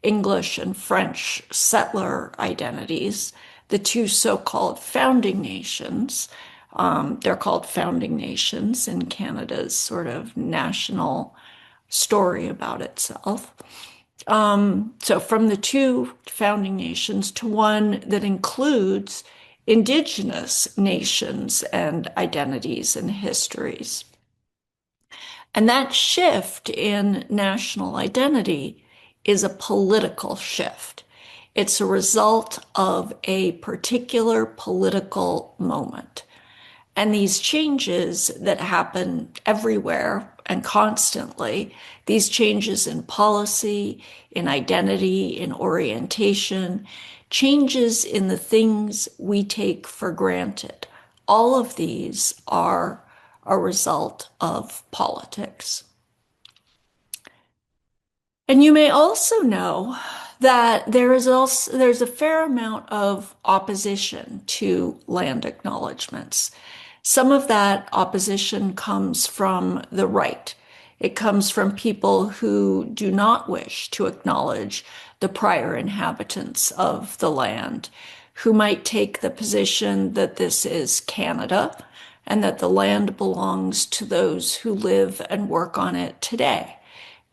English and French settler identities, the two so-called founding nations. They're called founding nations in Canada's sort of national story about itself. So from the two founding nations to one that includes indigenous nations and identities and histories. And that shift in national identity is a political shift. It's a result of a particular political moment. And these changes that happen everywhere and constantly, these changes in policy, in identity, in orientation, changes in the things we take for granted, all of these are a result of politics. And you may also know that there's a fair amount of opposition to land acknowledgements. Some of that opposition comes from the right. It comes from people who do not wish to acknowledge the prior inhabitants of the land, who might take the position that this is Canada and that the land belongs to those who live and work on it today,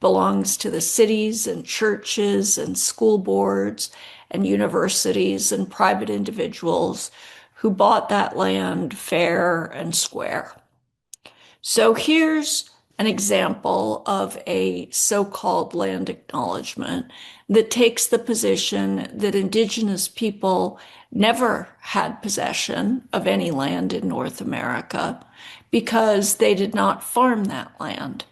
belongs to the cities and churches and school boards and universities and private individuals who bought that land fair and square. So here's an example of a so-called land acknowledgement that takes the position that Indigenous people never had possession of any land in North America because they did not farm that land.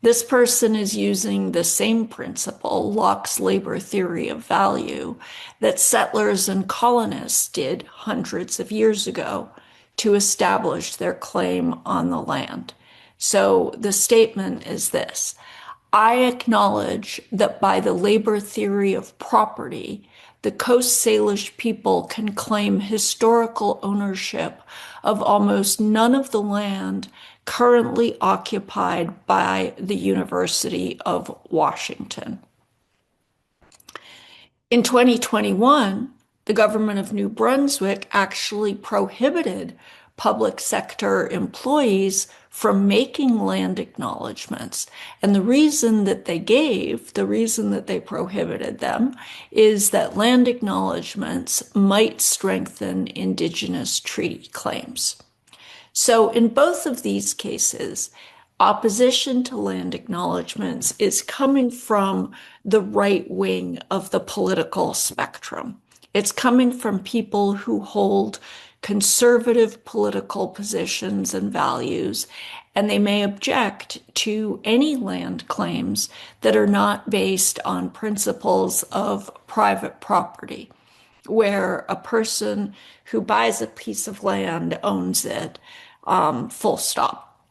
This person is using the same principle, Locke's labor theory of value, that settlers and colonists did hundreds of years ago to establish their claim on the land. So the statement is this: I acknowledge that by the labor theory of property, the Coast Salish people can claim historical ownership of almost none of the land currently occupied by the University of Washington. In 2021, the government of New Brunswick actually prohibited public sector employees from making land acknowledgements. And the reason that they gave, the reason that they prohibited them, is that land acknowledgements might strengthen Indigenous treaty claims. So in both of these cases, opposition to land acknowledgements is coming from the right wing of the political spectrum. It's coming from people who hold conservative political positions and values, and they may object to any land claims that are not based on principles of private property, where a person who buys a piece of land owns it, full stop.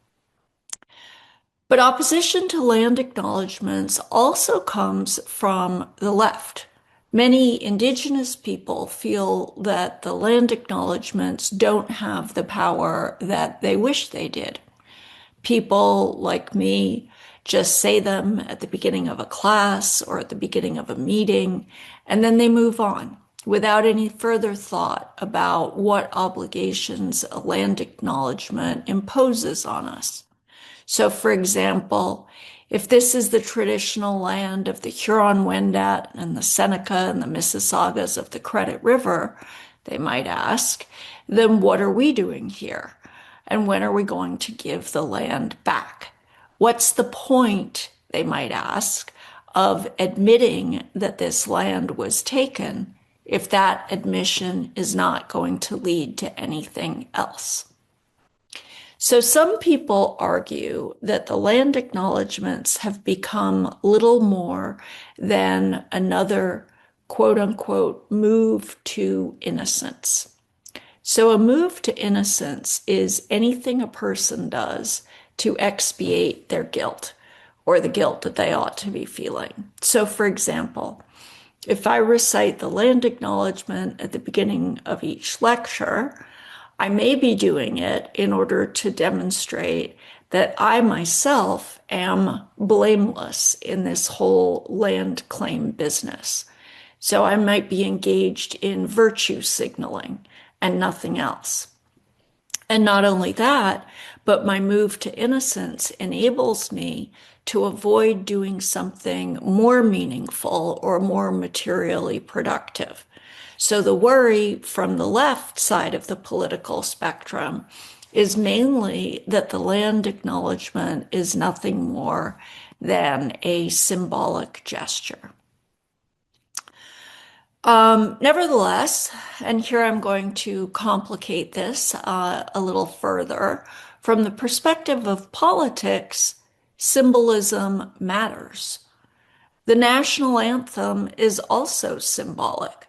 But opposition to land acknowledgements also comes from the left. Many Indigenous people feel that the land acknowledgements don't have the power that they wish they did. People like me just say them at the beginning of a class or at the beginning of a meeting, and then they move on without any further thought about what obligations a land acknowledgement imposes on us. So, for example, if this is the traditional land of the Huron-Wendat and the Seneca and the Mississaugas of the Credit River, they might ask, then what are we doing here? And when are we going to give the land back? What's the point, they might ask, of admitting that this land was taken if that admission is not going to lead to anything else? So some people argue that the land acknowledgements have become little more than another quote unquote move to innocence. So a move to innocence is anything a person does to expiate their guilt or the guilt that they ought to be feeling. So for example, if I recite the land acknowledgement at the beginning of each lecture, I may be doing it in order to demonstrate that I myself am blameless in this whole land claim business. So I might be engaged in virtue signaling and nothing else. And not only that, but my move to innocence enables me to avoid doing something more meaningful or more materially productive. So the worry from the left side of the political spectrum is mainly that the land acknowledgement is nothing more than a symbolic gesture. Nevertheless, and here I'm going to complicate this a little further, from the perspective of politics, symbolism matters. The national anthem is also symbolic.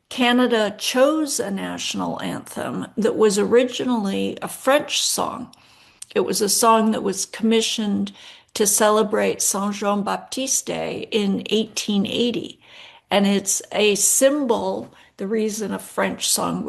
Canada chose a national anthem that was originally a French song. It was a song that was commissioned to celebrate Saint Jean Baptiste Day in 1880. And it's a symbol. The reason a French song